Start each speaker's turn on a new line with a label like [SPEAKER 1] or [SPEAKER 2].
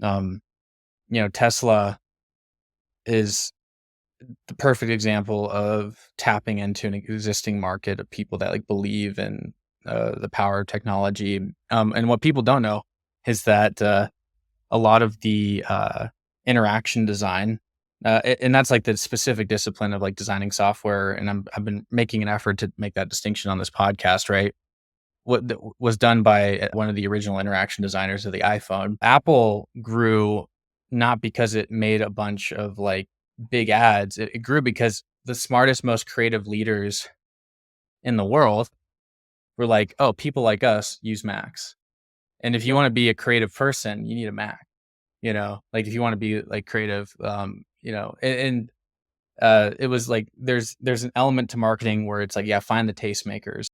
[SPEAKER 1] Um, Tesla is the perfect example of tapping into an existing market of people that like believe in the power of technology. And what people don't know is that a lot of the interaction design, and that's like the specific discipline of like designing software. And I've been making an effort to make that distinction on this podcast, right? Was done by one of the original interaction designers of the iPhone. Apple grew not because it made a bunch of like big ads. It grew because the smartest, most creative leaders in the world were like, oh, people like us use Macs. And if you want to be a creative person, you need a Mac, like if you want to be like creative, and it was like, there's an element to marketing where it's like, yeah, find the tastemakers.